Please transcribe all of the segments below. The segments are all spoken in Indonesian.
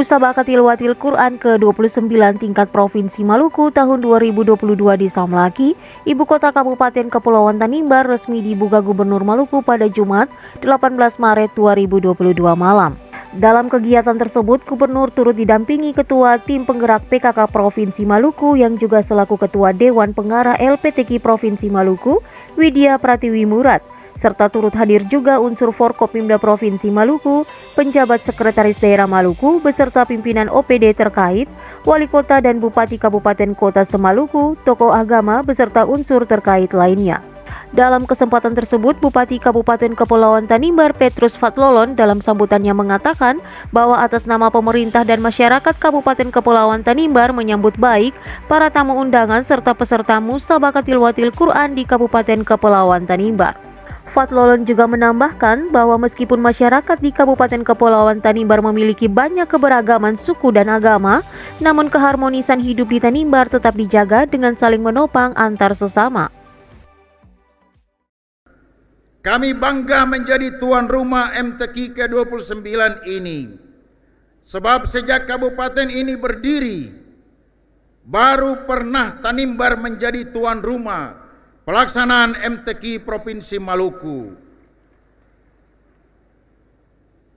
Musabaqah Tilwatil Quran ke-29 tingkat Provinsi Maluku tahun 2022 di Samlaki, Ibu Kota Kabupaten Kepulauan Tanimbar resmi dibuka Gubernur Maluku pada Jumat 18 Maret 2022 malam. Dalam kegiatan tersebut, Gubernur turut didampingi Ketua Tim Penggerak PKK Provinsi Maluku yang juga selaku Ketua Dewan Pengarah LPTQ Provinsi Maluku, Widya Pratiwi Murad, serta turut hadir juga unsur Forkopimda Provinsi Maluku, penjabat Sekretaris Daerah Maluku, beserta pimpinan OPD terkait, Wali Kota dan Bupati Kabupaten Kota Semaluku, tokoh agama, beserta unsur terkait lainnya. Dalam kesempatan tersebut, Bupati Kabupaten Kepulauan Tanimbar Petrus Fatlolon dalam sambutannya mengatakan bahwa atas nama pemerintah dan masyarakat Kabupaten Kepulauan Tanimbar menyambut baik para tamu undangan serta peserta Musabaqah Tilwatil Quran di Kabupaten Kepulauan Tanimbar. Fatlolon juga menambahkan bahwa meskipun masyarakat di Kabupaten Kepulauan Tanimbar memiliki banyak keberagaman suku dan agama, namun keharmonisan hidup di Tanimbar tetap dijaga dengan saling menopang antar sesama. Kami bangga menjadi tuan rumah MTQ ke-29 ini, sebab sejak kabupaten ini berdiri, baru pernah Tanimbar menjadi tuan rumah pelaksanaan MTQ Provinsi Maluku.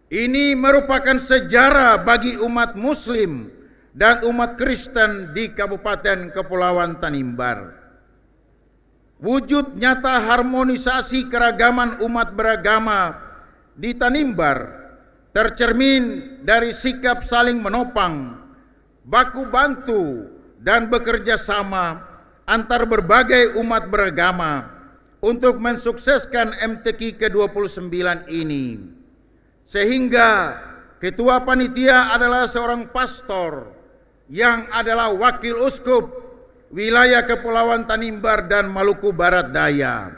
Ini merupakan sejarah bagi umat Muslim dan umat Kristen di Kabupaten Kepulauan Tanimbar. Wujud nyata harmonisasi keragaman umat beragama di Tanimbar tercermin dari sikap saling menopang, baku bantu, dan bekerja sama antar berbagai umat beragama untuk mensukseskan MTQ ke-29 ini. Sehingga ketua panitia adalah seorang pastor yang adalah wakil uskup wilayah Kepulauan Tanimbar dan Maluku Barat Daya,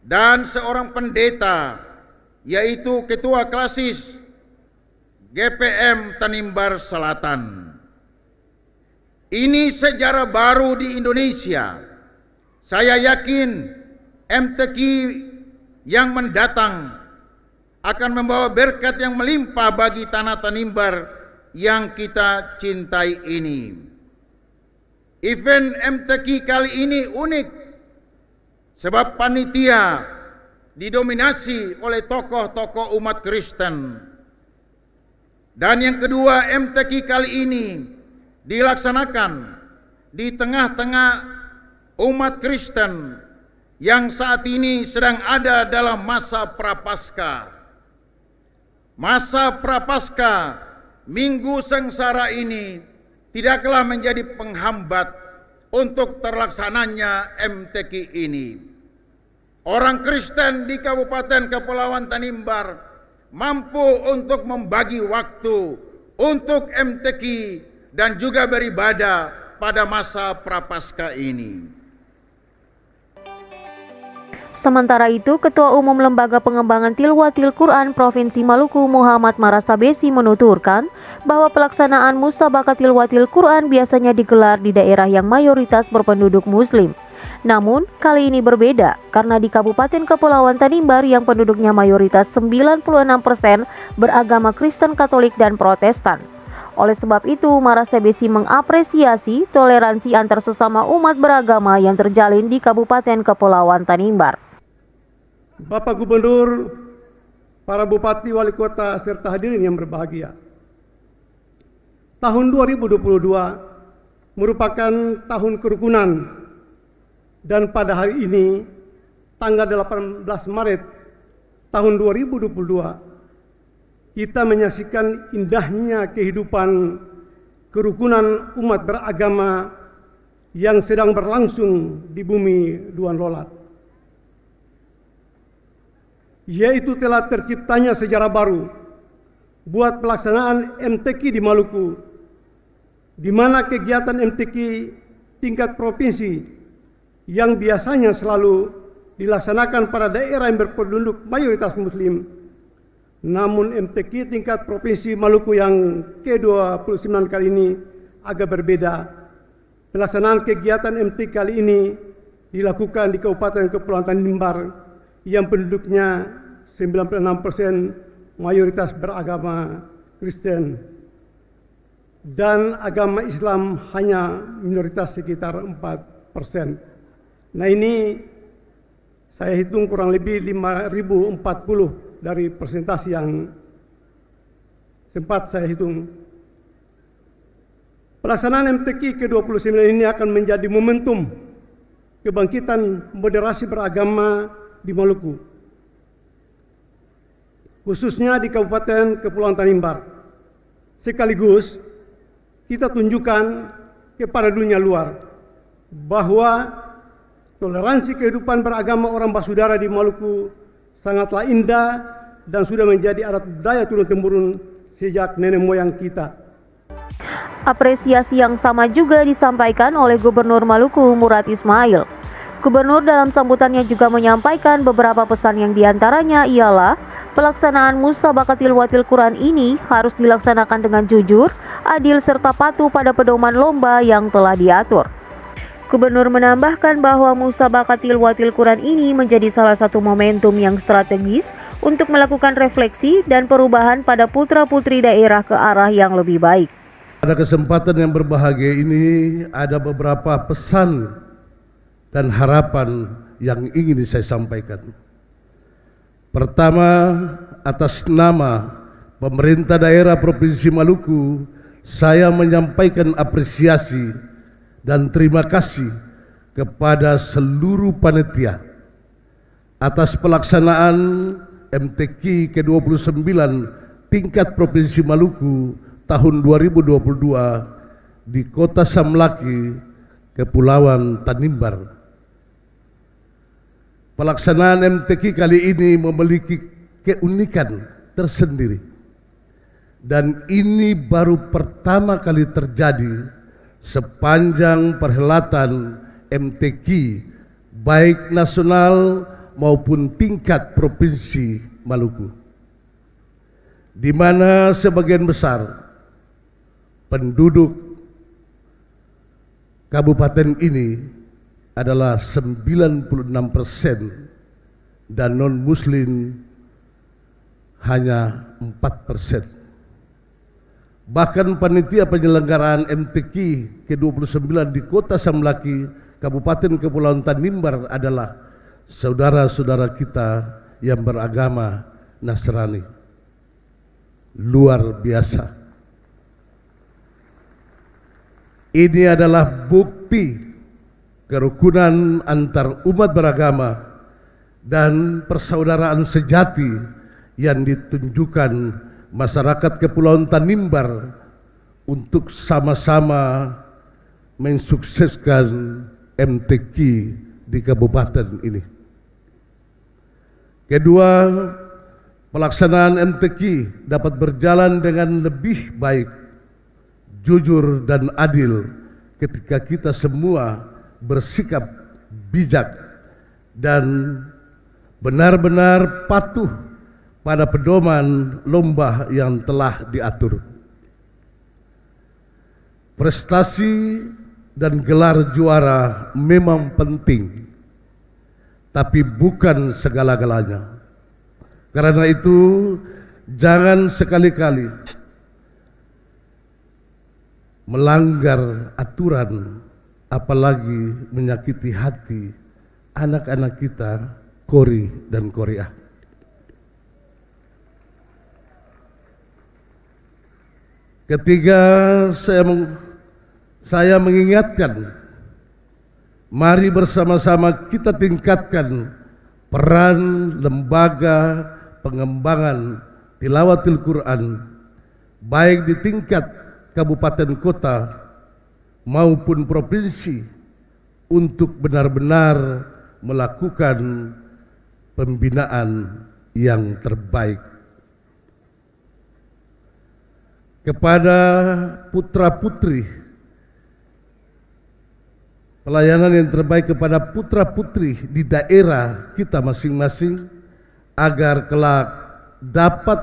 dan seorang pendeta yaitu ketua klasis GPM Tanimbar Selatan. Ini sejarah baru di Indonesia. Saya yakin MTQ yang mendatang akan membawa berkat yang melimpah bagi tanah Tanimbar yang kita cintai ini. Event MTQ kali ini unik sebab panitia didominasi oleh tokoh-tokoh umat Kristen. Dan yang kedua, MTQ kali ini dilaksanakan di tengah-tengah umat Kristen yang saat ini sedang ada dalam masa prapaskah. Masa prapaskah, Minggu Sengsara ini tidaklah menjadi penghambat untuk terlaksananya MTQ ini. Orang Kristen di Kabupaten Kepulauan Tanimbar mampu untuk membagi waktu untuk MTQ dan juga beribadah pada masa prapaskah ini. Sementara itu, Ketua Umum Lembaga Pengembangan Tilwatil Quran Provinsi Maluku Muhammad Marasabesi menuturkan bahwa pelaksanaan Musabaqah Tilwatil Quran biasanya digelar di daerah yang mayoritas berpenduduk Muslim. Namun, kali ini berbeda karena di Kabupaten Kepulauan Tanimbar yang penduduknya mayoritas 96% beragama Kristen, Katolik, dan Protestan. Oleh sebab itu, Marasabesi mengapresiasi toleransi antar sesama umat beragama yang terjalin di Kabupaten Kepulauan Tanimbar. Bapak Gubernur, para Bupati, Wali Kota, serta hadirin yang berbahagia. Tahun 2022 merupakan tahun kerukunan, dan pada hari ini, tanggal 18 Maret tahun 2022, kita menyaksikan indahnya kehidupan kerukunan umat beragama yang sedang berlangsung di bumi Duan Lolat. Yaitu telah terciptanya sejarah baru buat pelaksanaan MTQ di Maluku, di mana kegiatan MTQ tingkat provinsi yang biasanya selalu dilaksanakan pada daerah yang berpenduduk mayoritas Muslim, namun MTQ tingkat provinsi Maluku yang ke-29 kali ini agak berbeda. Pelaksanaan kegiatan MTQ kali ini dilakukan di Kabupaten Kepulauan Tanimbar yang penduduknya 96% mayoritas beragama Kristen. dan agama Islam hanya minoritas sekitar 4%. Nah, ini saya hitung kurang lebih 5.040 dari persentase yang sempat saya hitung. Pelaksanaan MTQ ke-29 ini akan menjadi momentum kebangkitan moderasi beragama di Maluku, khususnya di Kabupaten Kepulauan Tanimbar. Sekaligus kita tunjukkan kepada dunia luar bahwa toleransi kehidupan beragama orang Basudara di Maluku sangatlah indah dan sudah menjadi adat budaya turun-temurun sejak nenek moyang kita. Apresiasi yang sama juga disampaikan oleh Gubernur Maluku Murad Ismail. Gubernur dalam sambutannya juga menyampaikan beberapa pesan yang diantaranya ialah pelaksanaan Musabaqatil Watil Quran ini harus dilaksanakan dengan jujur, adil serta patuh pada pedoman lomba yang telah diatur. Gubernur menambahkan bahwa Musabaqatil Watil Quran ini menjadi salah satu momentum yang strategis untuk melakukan refleksi dan perubahan pada putra-putri daerah ke arah yang lebih baik. Pada kesempatan yang berbahagia ini ada beberapa pesan dan harapan yang ingin saya sampaikan. Pertama, atas nama pemerintah daerah Provinsi Maluku, saya menyampaikan apresiasi dan terima kasih kepada seluruh panitia atas pelaksanaan MTQ ke-29 tingkat Provinsi Maluku tahun 2022 di Kota Samlaki, Kepulauan Tanimbar. Pelaksanaan MTQ kali ini memiliki keunikan tersendiri, dan ini baru pertama kali terjadi sepanjang perhelatan MTQ baik nasional maupun tingkat Provinsi Maluku, di mana sebagian besar penduduk kabupaten ini adalah 96% dan non-muslim hanya 4%. Bahkan panitia penyelenggaraan MTQ ke-29 di Kota Samlaki, Kabupaten Kepulauan Tanimbar adalah saudara-saudara kita yang beragama Nasrani. Luar biasa. Ini adalah bukti kerukunan antar umat beragama dan persaudaraan sejati yang ditunjukkan masyarakat Kepulauan Tanimbar untuk sama-sama mensukseskan MTQ di kabupaten ini. Kedua, pelaksanaan MTQ dapat berjalan dengan lebih baik, jujur dan adil ketika kita semua bersikap bijak dan benar-benar patuh pada pedoman lomba yang telah diatur. Prestasi dan gelar juara memang penting, tapi bukan segala-galanya. Karena itu, jangan sekali-kali melanggar aturan, apalagi menyakiti hati anak-anak kita, Kori dan Korea. Ketiga, saya mengingatkan, mari bersama-sama kita tingkatkan peran lembaga pengembangan tilawatil Quran, baik di tingkat kabupaten kota maupun provinsi, untuk benar-benar melakukan pembinaan yang terbaik kepada putra-putri, pelayanan yang terbaik kepada putra-putri di daerah kita masing-masing, agar kelak dapat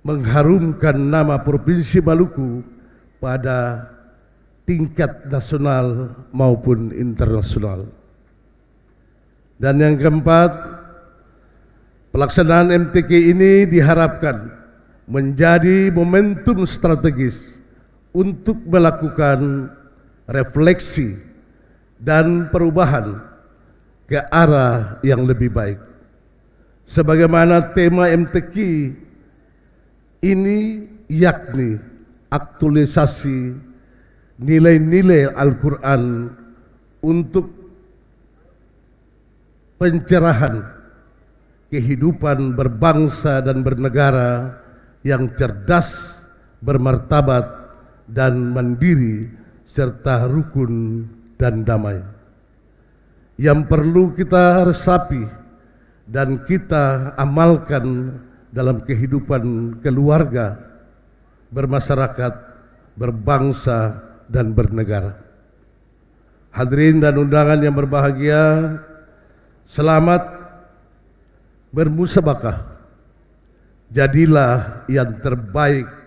mengharumkan nama Provinsi Maluku pada tingkat nasional maupun internasional. Dan yang keempat, pelaksanaan MTQ ini diharapkan menjadi momentum strategis untuk melakukan refleksi dan perubahan ke arah yang lebih baik. Sebagaimana tema MTQ ini, yakni aktualisasi nilai-nilai Al-Quran untuk pencerahan kehidupan berbangsa dan bernegara yang cerdas, bermartabat, dan mandiri, serta rukun dan damai. Yang perlu kita resapi dan kita amalkan dalam kehidupan keluarga, bermasyarakat, berbangsa, dan bernegara. Hadirin dan undangan yang berbahagia, selamat bermusabakah. Jadilah yang terbaik